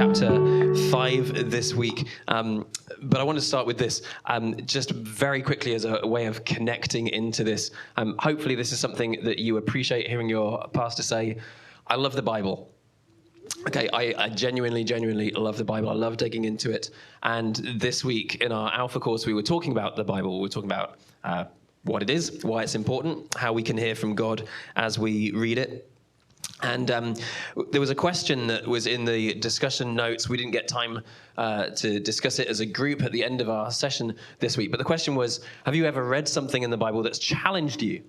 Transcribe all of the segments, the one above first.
chapter 5 this week. But I want to start with this, just very quickly as a way of connecting into this. Hopefully this is something that you appreciate hearing your pastor say. I love the Bible. Okay, I genuinely love the Bible. I love digging into it. And this week in our Alpha course, we were talking about the Bible. We were talking about what it is, why it's important, how we can hear from God as we read it. And there was a question that was in the discussion notes. We didn't get time to discuss it as a group at the end of our session this week. But the question was, have you ever read something in the Bible that's challenged you?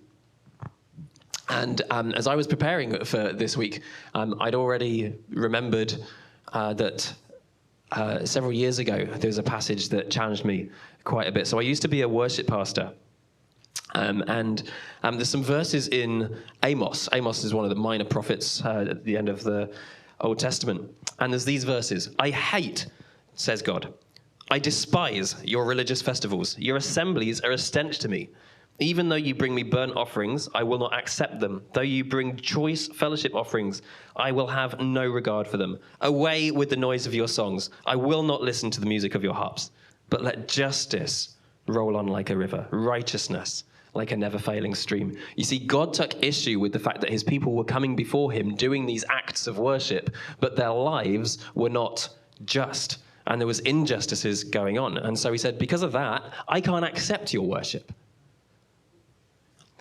And as I was preparing for this week, I'd already remembered that several years ago, there was a passage that challenged me quite a bit. So I used to be a worship pastor. And there's some verses in Amos. Amos is one of the minor prophets at the end of the Old Testament. And there's these verses. I hate, says God, I despise your religious festivals. Your assemblies are a stench to me. Even though you bring me burnt offerings, I will not accept them. Though you bring choice fellowship offerings, I will have no regard for them. Away with the noise of your songs. I will not listen to the music of your harps. But let justice roll on like a river, righteousness like a never-failing stream. You see, God took issue with the fact that his people were coming before him doing these acts of worship, but their lives were not just, and there was injustices going on. And so he said, because of that, I can't accept your worship.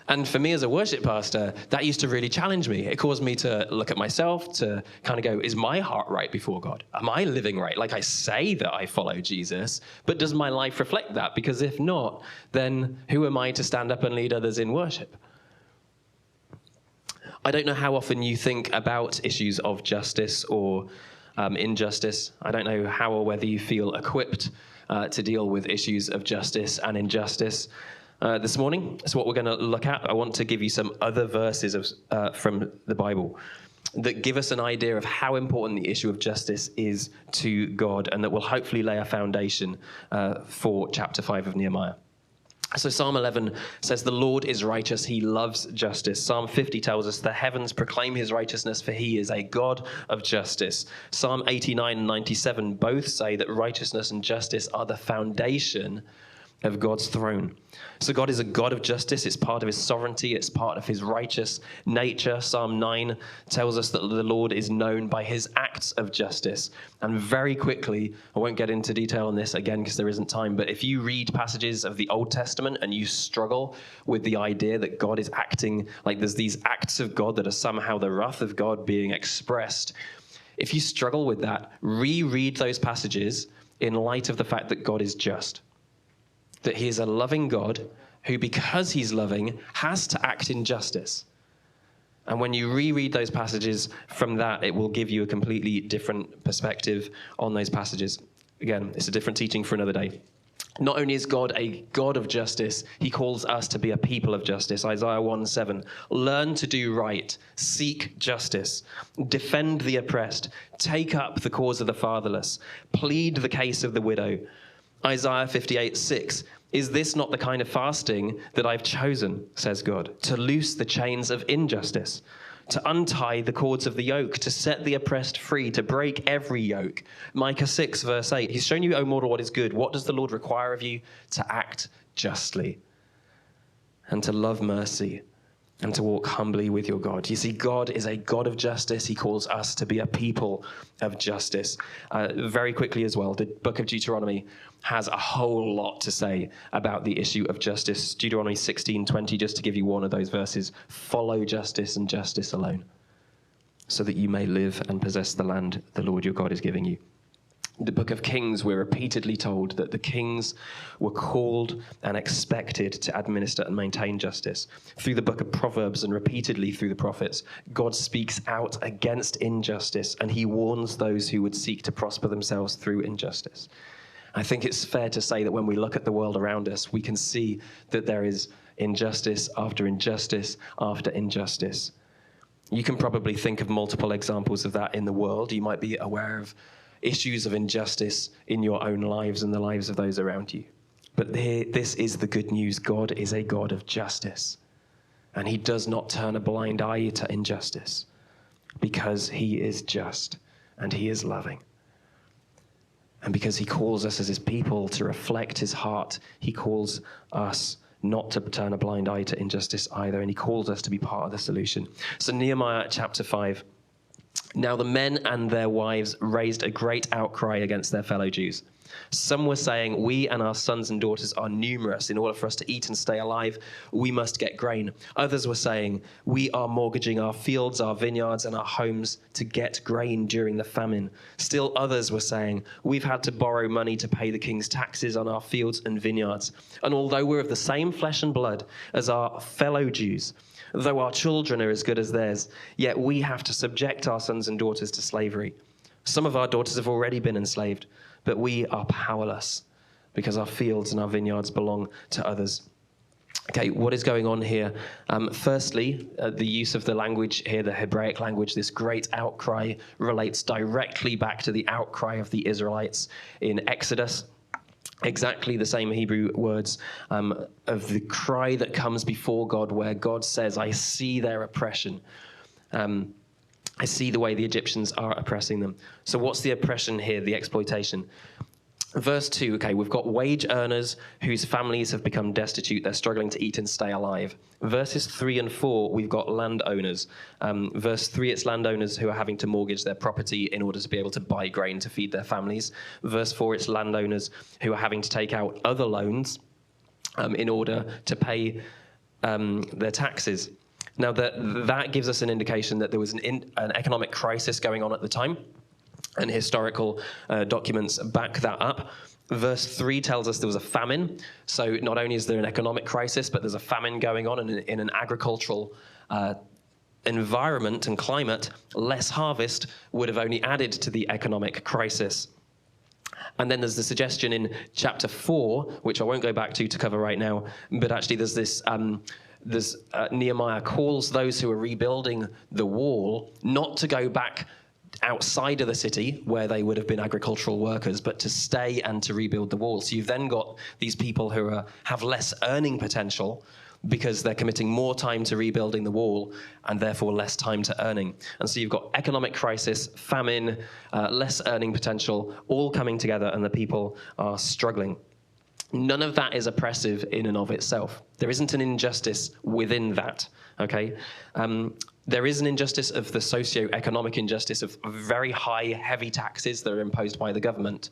And for me as a worship pastor, that used to really challenge me. It caused me to look at myself, to kind of go, is my heart right before God? Am I living right? Like I say that I follow Jesus, but does my life reflect that? Because if not, then who am I to stand up and lead others in worship? I don't know how often you think about issues of justice or injustice. I don't know how or whether you feel equipped to deal with issues of justice and injustice. This morning, that's what we're going to look at. I want to give you some other verses from the Bible that give us an idea of how important the issue of justice is to God, and that will hopefully lay a foundation for chapter 5 of Nehemiah. So Psalm 11 says, the Lord is righteous, he loves justice. Psalm 50 tells us, the heavens proclaim his righteousness, for he is a God of justice. Psalm 89 and 97 both say that righteousness and justice are the foundation of God's throne. So God is a God of justice. It's part of his sovereignty. It's part of his righteous nature. Psalm 9 tells us that the Lord is known by his acts of justice. And very quickly, I won't get into detail on this again because there isn't time, but if you read passages of the Old Testament and you struggle with the idea that God is acting, like there's these acts of God that are somehow the wrath of God being expressed, if you struggle with that, reread those passages in light of the fact that God is just. That he is a loving God who, because he's loving, has to act in justice. And when you reread those passages from that, it will give you a completely different perspective on those passages. Again, it's a different teaching for another day. Not only is God a God of justice, he calls us to be a people of justice. Isaiah 1:7, learn to do right, seek justice, defend the oppressed, take up the cause of the fatherless, plead the case of the widow. Isaiah 58:6, is this not the kind of fasting that I've chosen, says God, to loose the chains of injustice, to untie the cords of the yoke, to set the oppressed free, to break every yoke. Micah 6:8, he's shown you, O mortal, what is good. What does the Lord require of you? To act justly and to love mercy and to walk humbly with your God. You see, God is a God of justice. He calls us to be a people of justice. Very quickly as well, the book of Deuteronomy has a whole lot to say about the issue of justice. Deuteronomy 16:20, just to give you one of those verses, follow justice and justice alone, so that you may live and possess the land the Lord your God is giving you. The book of Kings, we're repeatedly told that the kings were called and expected to administer and maintain justice. Through the book of Proverbs and repeatedly through the prophets, God speaks out against injustice, and he warns those who would seek to prosper themselves through injustice. I think it's fair to say that when we look at the world around us, we can see that there is injustice after injustice after injustice. You can probably think of multiple examples of that in the world. You might be aware of issues of injustice in your own lives and the lives of those around you. But this is the good news. God is a God of justice, and he does not turn a blind eye to injustice because he is just and he is loving. And because he calls us as his people to reflect his heart, he calls us not to turn a blind eye to injustice either, and he calls us to be part of the solution. So Nehemiah chapter 5. Now the men and their wives raised a great outcry against their fellow Jews. Some were saying, we and our sons and daughters are numerous. In order for us to eat and stay alive, we must get grain. Others were saying, we are mortgaging our fields, our vineyards, and our homes to get grain during the famine. Still others were saying, we've had to borrow money to pay the king's taxes on our fields and vineyards. And although we're of the same flesh and blood as our fellow Jews, though our children are as good as theirs, yet we have to subject our sons and daughters to slavery. Some of our daughters have already been enslaved, but we are powerless because our fields and our vineyards belong to others. Okay, what is going on here? Firstly, the use of the language here, the Hebraic language, this great outcry relates directly back to the outcry of the Israelites in Exodus. Exactly the same Hebrew words of the cry that comes before God, where God says, I see their oppression. I see the way the Egyptians are oppressing them. So what's the oppression here, the exploitation? Verse 2, okay, we've got wage earners whose families have become destitute. They're struggling to eat and stay alive. Verses 3 and 4, we've got landowners. Verse 3, it's landowners who are having to mortgage their property in order to be able to buy grain to feed their families. Verse 4, it's landowners who are having to take out other loans in order to pay their taxes. Now, that gives us an indication that there was an economic crisis going on at the time, and historical documents back that up. Verse 3 tells us there was a famine. So not only is there an economic crisis, but there's a famine going on in an agricultural environment and climate. Less harvest would have only added to the economic crisis. And then there's the suggestion in chapter 4, which I won't go back to cover right now, but actually there's this... Nehemiah calls those who are rebuilding the wall not to go back outside of the city where they would have been agricultural workers, but to stay and to rebuild the wall. So you've then got these people who have less earning potential because they're committing more time to rebuilding the wall and therefore less time to earning. And so you've got economic crisis, famine, less earning potential, all coming together, and the people are struggling. None of that is oppressive in and of itself. There isn't an injustice within that, okay? There is an injustice of the socio-economic injustice of very high, heavy taxes that are imposed by the government.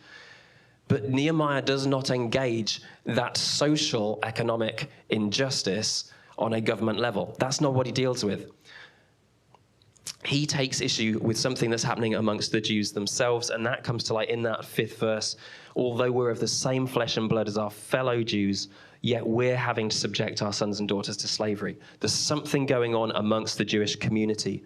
But Nehemiah does not engage that social economic injustice on a government level. That's not what he deals with. He takes issue with something that's happening amongst the Jews themselves, and that comes to light in that 5th verse. Although we're of the same flesh and blood as our fellow Jews, yet we're having to subject our sons and daughters to slavery. There's something going on amongst the Jewish community.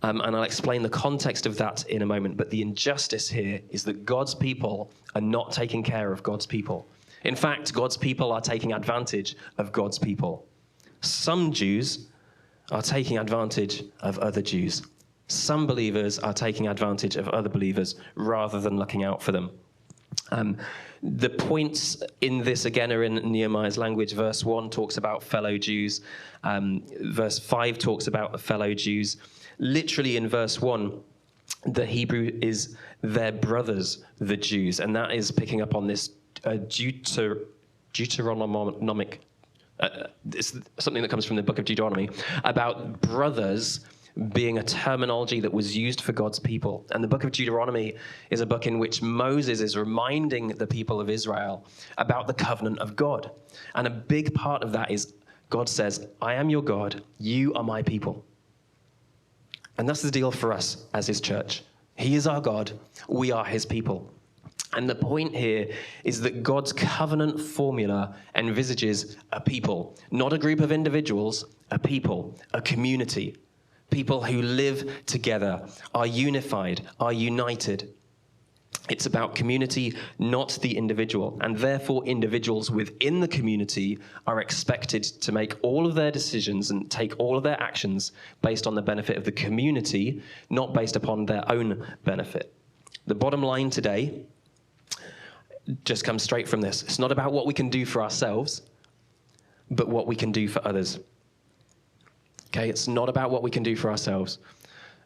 And I'll explain the context of that in a moment, but the injustice here is that God's people are not taking care of God's people. In fact, God's people are taking advantage of God's people. Some Jews are taking advantage of other Jews. Some believers are taking advantage of other believers rather than looking out for them. The points in this, again, are in Nehemiah's language. Verse 1 talks about fellow Jews. Verse 5 talks about fellow Jews. Literally in verse 1, the Hebrew is their brothers, the Jews. And that is picking up on this Deuteronomic it's something that comes from the book of Deuteronomy, about brothers being a terminology that was used for God's people. And the book of Deuteronomy is a book in which Moses is reminding the people of Israel about the covenant of God. And a big part of that is God says, I am your God, you are my people. And that's the deal for us as his church. He is our God, we are his people. And the point here is that God's covenant formula envisages a people, not a group of individuals, a people, a community, people who live together, are unified, are united. It's about community, not the individual. And therefore, individuals within the community are expected to make all of their decisions and take all of their actions based on the benefit of the community, not based upon their own benefit. The bottom line today just comes straight from this. It's not about what we can do for ourselves, but what we can do for others. Okay, it's not about what we can do for ourselves,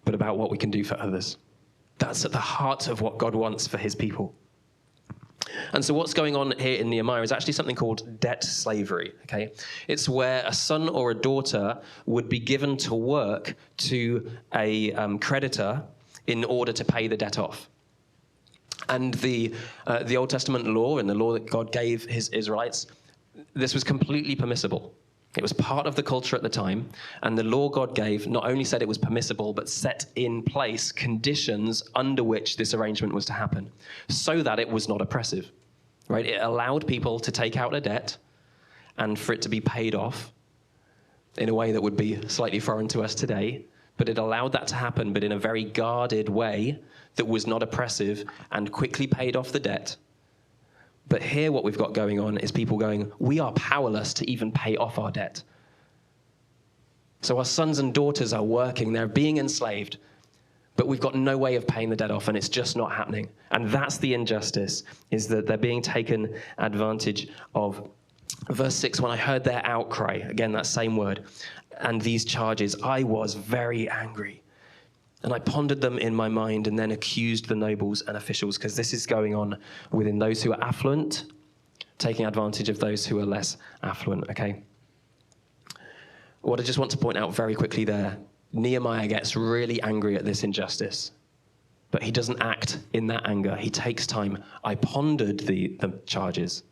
but about what we can do for others. That's at the heart of what God wants for his people. And so what's going on here in Nehemiah is actually something called debt slavery, okay? It's where a son or a daughter would be given to work to a creditor in order to pay the debt off. And the Old Testament law and the law that God gave his Israelites, this was completely permissible. It was part of the culture at the time, and the law God gave not only said it was permissible, but set in place conditions under which this arrangement was to happen, so that it was not oppressive, right? It allowed people to take out a debt and for it to be paid off in a way that would be slightly foreign to us today, but it allowed that to happen, but in a very guarded way that was not oppressive and quickly paid off the debt. But here what we've got going on is people going, we are powerless to even pay off our debt. So our sons and daughters are working, they're being enslaved, but we've got no way of paying the debt off, and it's just not happening. And that's the injustice, is that they're being taken advantage of. Verse 6, when I heard their outcry, again, that same word, and these charges, I was very angry. And I pondered them in my mind and then accused the nobles and officials, because this is going on within those who are affluent, taking advantage of those who are less affluent, okay? What I just want to point out very quickly there, Nehemiah gets really angry at this injustice, but he doesn't act in that anger. He takes time. I pondered the charges,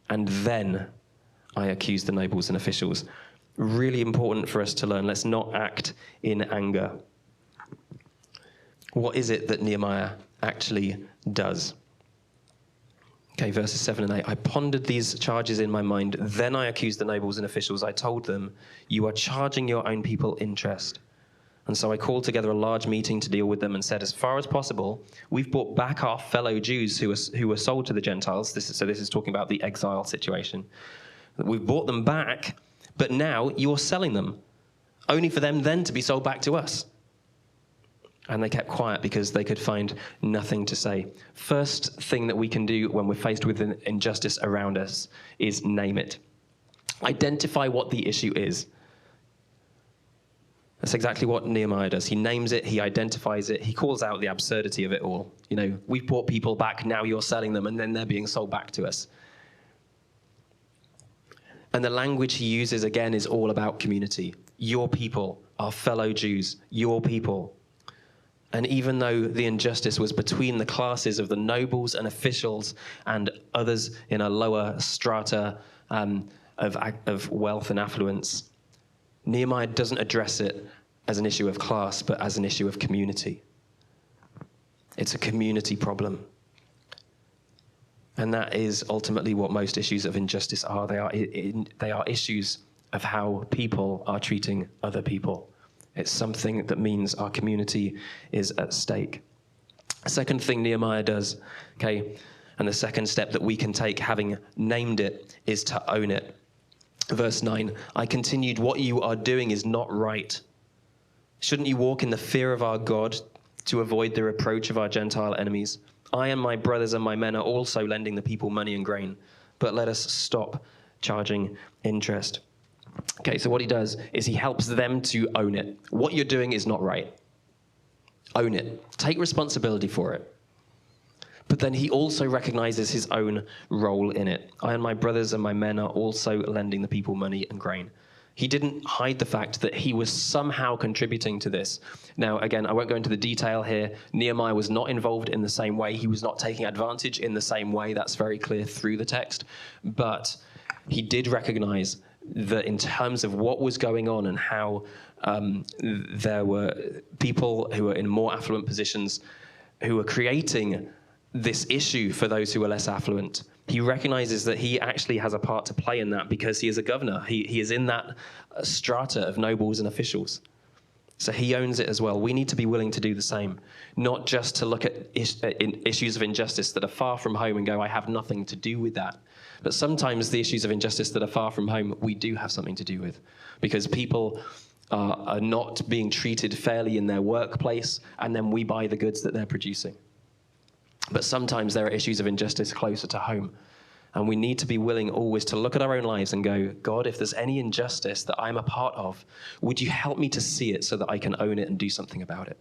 and then I accused the nobles and officials. Really important for us to learn. Let's not act in anger. What is it that Nehemiah actually does? Okay, verses 7 and 8. I pondered these charges in my mind. Then I accused the nobles and officials. I told them, you are charging your own people interest. And so I called together a large meeting to deal with them and said, as far as possible, we've brought back our fellow Jews who were sold to the Gentiles. This is talking about the exile situation. We've brought them back, but now you're selling them, only for them then to be sold back to us. And they kept quiet because they could find nothing to say. First thing that we can do when we're faced with an injustice around us is name it. Identify what the issue is. That's exactly what Nehemiah does. He names it, he identifies it, he calls out the absurdity of it all. You know, we've brought people back, now you're selling them, and then they're being sold back to us. And the language he uses, again, is all about community. Your people, our fellow Jews, your people. And even though the injustice was between the classes of the nobles and officials and others in a lower strata of wealth and affluence, Nehemiah doesn't address it as an issue of class, but as an issue of community. It's a community problem. And that is ultimately what most issues of injustice are. They are issues of how people are treating other people. It's something that means our community is at stake. Second thing Nehemiah does, okay, and the second step that we can take, having named it, is to own it. Verse 9, I continued, what you are doing is not right. Shouldn't you walk in the fear of our God to avoid the reproach of our Gentile enemies? I and my brothers and my men are also lending the people money and grain, but let us stop charging interest. Okay, so what he does is he helps them to own it. What you're doing is not right. Own it. Take responsibility for it. But then he also recognizes his own role in it. I and my brothers and my men are also lending the people money and grain. He didn't hide the fact that he was somehow contributing to this. Now, again, I won't go into the detail here. Nehemiah was not involved in the same way. He was not taking advantage in the same way. That's very clear through the text. But he did recognize that in terms of what was going on and how there were people who were in more affluent positions who were creating this issue for those who were less affluent, he recognizes that he actually has a part to play in that because he is a governor. He is in that strata of nobles and officials. So he owns it as well. We need to be willing to do the same, not just to look at issues of injustice that are far from home and go, I have nothing to do with that. But sometimes the issues of injustice that are far from home, we do have something to do with, because people are not being treated fairly in their workplace, and then we buy the goods that they're producing. But sometimes there are issues of injustice closer to home, and we need to be willing always to look at our own lives and go, God, if there's any injustice that I'm a part of, would you help me to see it so that I can own it and do something about it?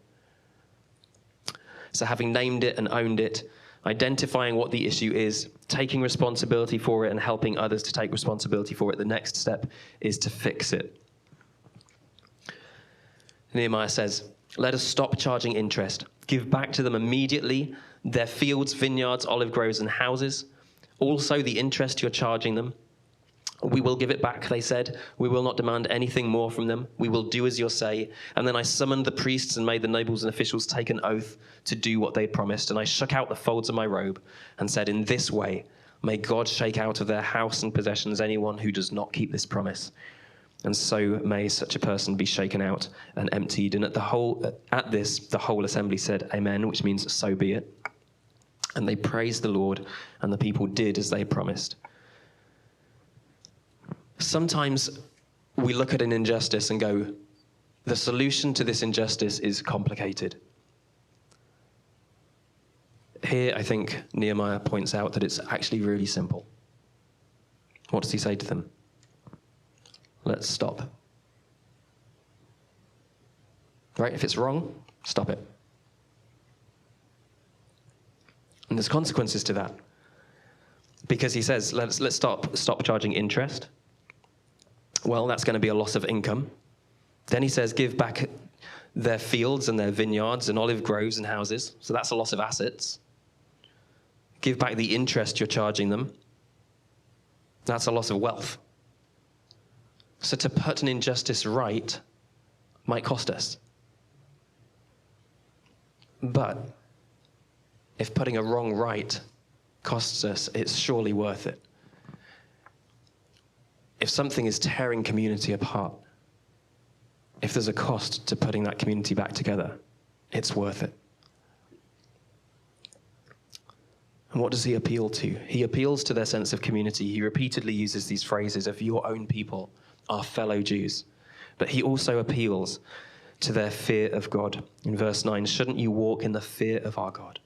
So having named it and owned it, identifying what the issue is, taking responsibility for it and helping others to take responsibility for it, the next step is to fix it. Nehemiah says, let us stop charging interest. Give back to them immediately their fields, vineyards, olive groves, and houses. Also the interest you're charging them. We will give it back, they said. We will not demand anything more from them. We will do as you say. And then I summoned the priests and made the nobles and officials take an oath to do what they promised. And I shook out the folds of my robe and said, in this way, may God shake out of their house and possessions anyone who does not keep this promise. And so may such a person be shaken out and emptied. And at this, the whole assembly said, amen, which means so be it. And they praised the Lord, and the people did as they promised. Sometimes we look at an injustice and go, the solution to this injustice is complicated. Here, I think Nehemiah points out that it's actually really simple. What does he say to them? Let's stop. Right? If it's wrong, stop it. And there's consequences to that. Because he says, let's stop charging interest. Well, that's going to be a loss of income. Then he says, give back their fields and their vineyards and olive groves and houses. So that's a loss of assets. Give back the interest you're charging them. That's a loss of wealth. So to put an injustice right might cost us. But if putting a wrong right costs us, it's surely worth it. If something is tearing community apart, if there's a cost to putting that community back together, it's worth it. And what does he appeal to? He appeals to their sense of community. He repeatedly uses these phrases of your own people, our fellow Jews. But he also appeals to their fear of God. In verse 9, shouldn't you walk in the fear of our God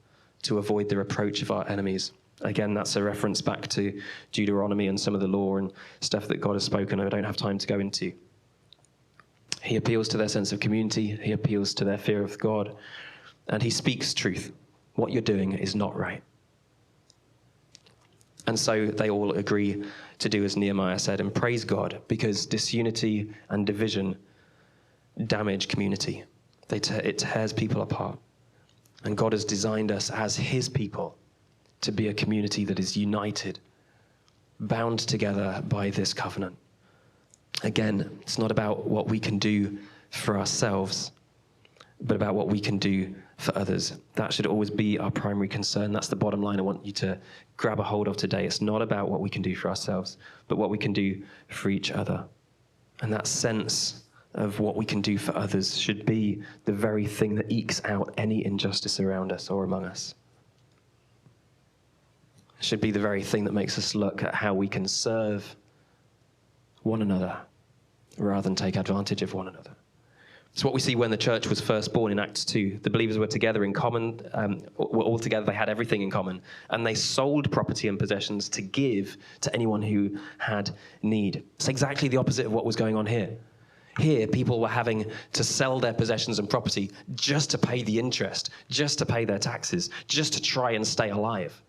to avoid the reproach of our enemies? Again, that's a reference back to Deuteronomy and some of the law and stuff that God has spoken. I don't have time to go into. He appeals to their sense of community. He appeals to their fear of God. And he speaks truth. What you're doing is not right. And so they all agree to do as Nehemiah said and praise God, because disunity and division damage community. It tears people apart. And God has designed us as his people to be a community that is united, bound together by this covenant. Again, it's not about what we can do for ourselves, but about what we can do for others. That should always be our primary concern. That's the bottom line I want you to grab a hold of today. It's not about what we can do for ourselves, but what we can do for each other. And that sense of what we can do for others should be the very thing that ekes out any injustice around us or among us. Should be the very thing that makes us look at how we can serve one another rather than take advantage of one another. It's what we see when the church was first born in Acts 2. The believers were together in common, were all together, they had everything in common, and they sold property and possessions to give to anyone who had need. It's exactly the opposite of what was going on here. Here, people were having to sell their possessions and property just to pay the interest, just to pay their taxes, just to try and stay alive.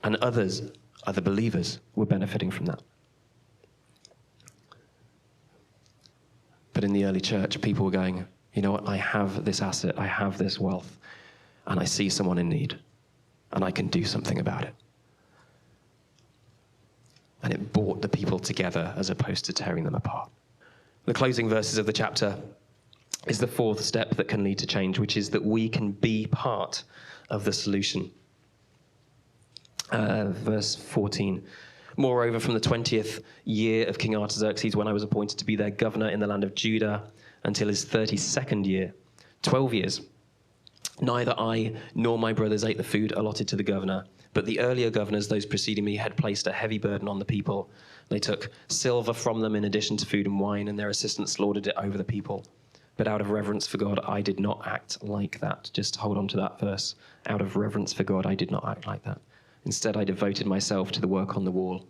And others, other believers, were benefiting from that. But in the early church, people were going, you know what, I have this asset, I have this wealth, and I see someone in need, and I can do something about it. And it brought the people together as opposed to tearing them apart. The closing verses of the chapter is the fourth step that can lead to change, which is that we can be part of the solution. Verse 14. Moreover, from the 20th year of King Artaxerxes, when I was appointed to be their governor in the land of Judah, until his 32nd year, 12 years, neither I nor my brothers ate the food allotted to the governor, but the earlier governors, those preceding me, had placed a heavy burden on the people. They took silver from them in addition to food and wine, and their assistants lorded it over the people. But out of reverence for God, I did not act like that. Just hold on to that verse. Out of reverence for God, I did not act like that. Instead, I devoted myself to the work on the wall.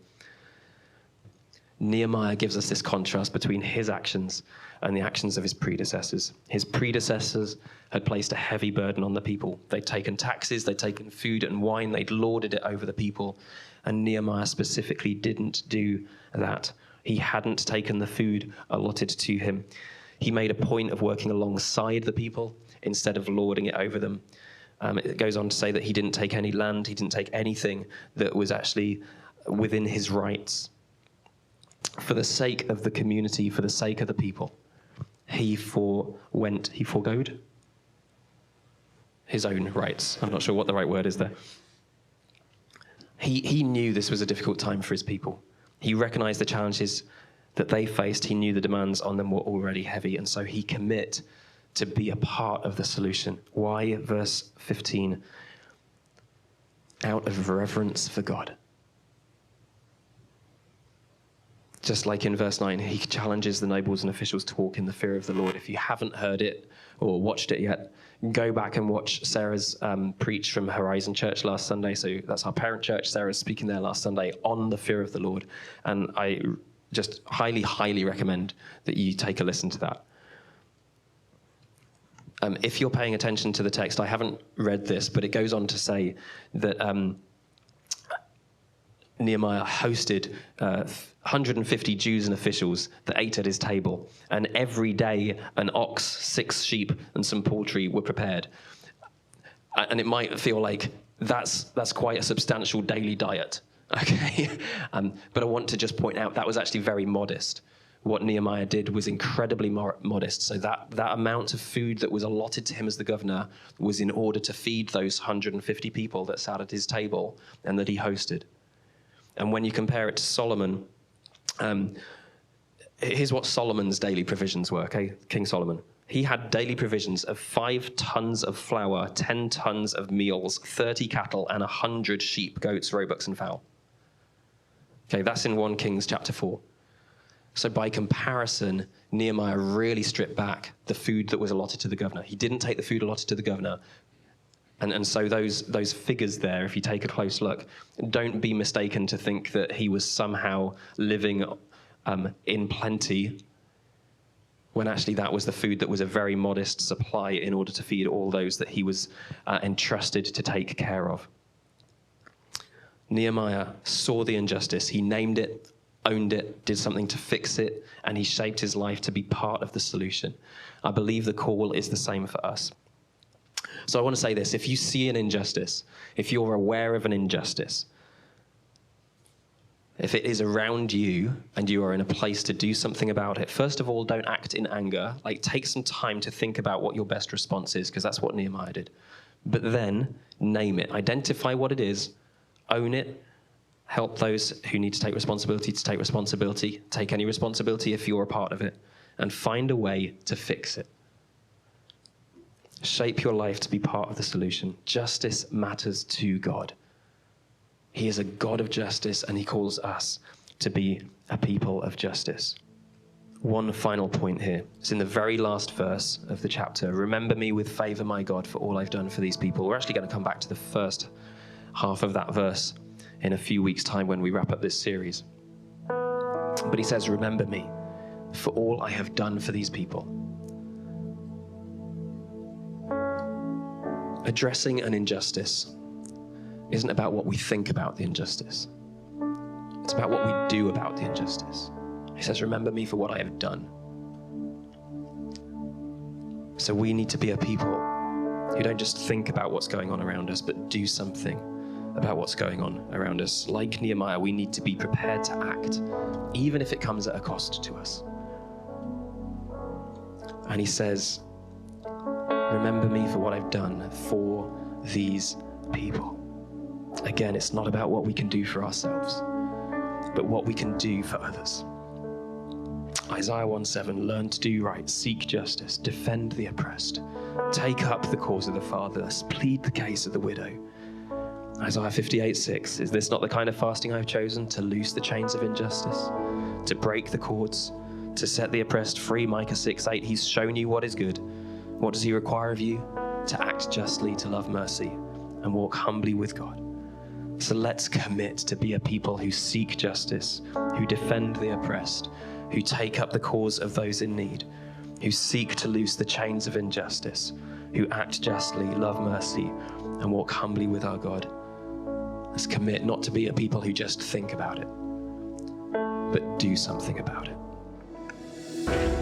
Nehemiah gives us this contrast between his actions and the actions of his predecessors. His predecessors had placed a heavy burden on the people. They'd taken taxes, they'd taken food and wine, they'd lorded it over the people. And Nehemiah specifically didn't do that. He hadn't taken the food allotted to him. He made a point of working alongside the people instead of lording it over them. It goes on to say that he didn't take any land, he didn't take anything that was actually within his rights. For the sake of the community, for the sake of the people, he forgoed his own rights. I'm not sure what the right word is there. He knew this was a difficult time for his people. He recognized the challenges that they faced. He knew the demands on them were already heavy, and so he commit to be a part of the solution. Why? Verse 15, out of reverence for God. Just like in verse 9, he challenges the nobles and officials to walk in the fear of the Lord. If you haven't heard it or watched it yet, go back and watch Sarah's preach from Horizon Church last Sunday. So that's our parent church. Sarah's speaking there last Sunday on the fear of the Lord. And I just highly, highly recommend that you take a listen to that. If you're paying attention to the text, I haven't read this, but it goes on to say that Nehemiah hosted 150 Jews and officials that ate at his table, and every day an ox, 6 sheep, and some poultry were prepared. And it might feel like that's quite a substantial daily diet, okay? But I want to just point out that was actually very modest. What Nehemiah did was incredibly modest. So that amount of food that was allotted to him as the governor was in order to feed those 150 people that sat at his table and that he hosted. And when you compare it to Solomon, here's what Solomon's daily provisions were, okay? King Solomon. He had daily provisions of 5 tons of flour, 10 tons of meals, 30 cattle, and 100 sheep, goats, roebucks, and fowl. Okay, that's in 1 Kings chapter 4. So by comparison, Nehemiah really stripped back the food that was allotted to the governor. He didn't take the food allotted to the governor. And so those figures there, if you take a close look, don't be mistaken to think that he was somehow living in plenty, when actually that was the food that was a very modest supply in order to feed all those that he was entrusted to take care of. Nehemiah saw the injustice. He named it, owned it, did something to fix it, and he shaped his life to be part of the solution. I believe the call is the same for us. So I want to say this: if you see an injustice, if you're aware of an injustice, if it is around you and you are in a place to do something about it, first of all, don't act in anger. Like, take some time to think about what your best response is, because that's what Nehemiah did. But then name it, identify what it is, own it, help those who need to take responsibility to take responsibility, take any responsibility if you're a part of it, and find a way to fix it. Shape your life to be part of the solution. Justice matters to God. He is a God of justice, and he calls us to be a people of justice. One final point here. It's in the very last verse of the chapter. Remember me with favor, my God, for all I've done for these people. We're actually going to come back to the first half of that verse in a few weeks' time when we wrap up this series. But he says, remember me for all I have done for these people. Addressing an injustice isn't about what we think about the injustice. It's about what we do about the injustice. He says, remember me for what I have done. So we need to be a people who don't just think about what's going on around us, but do something about what's going on around us. Like Nehemiah, we need to be prepared to act, even if it comes at a cost to us. And he says, remember me for what I've done for these people. Again, it's not about what we can do for ourselves, but what we can do for others. Isaiah 1:7, learn to do right, seek justice, defend the oppressed, take up the cause of the fatherless, plead the case of the widow. Isaiah 58:6, is this not the kind of fasting I've chosen, to loose the chains of injustice, to break the cords, to set the oppressed free? Micah 6:8, he's shown you what is good. What does he require of you? To act justly, to love mercy, and walk humbly with God. So let's commit to be a people who seek justice, who defend the oppressed, who take up the cause of those in need, who seek to loose the chains of injustice, who act justly, love mercy, and walk humbly with our God. Let's commit not to be a people who just think about it, but do something about it.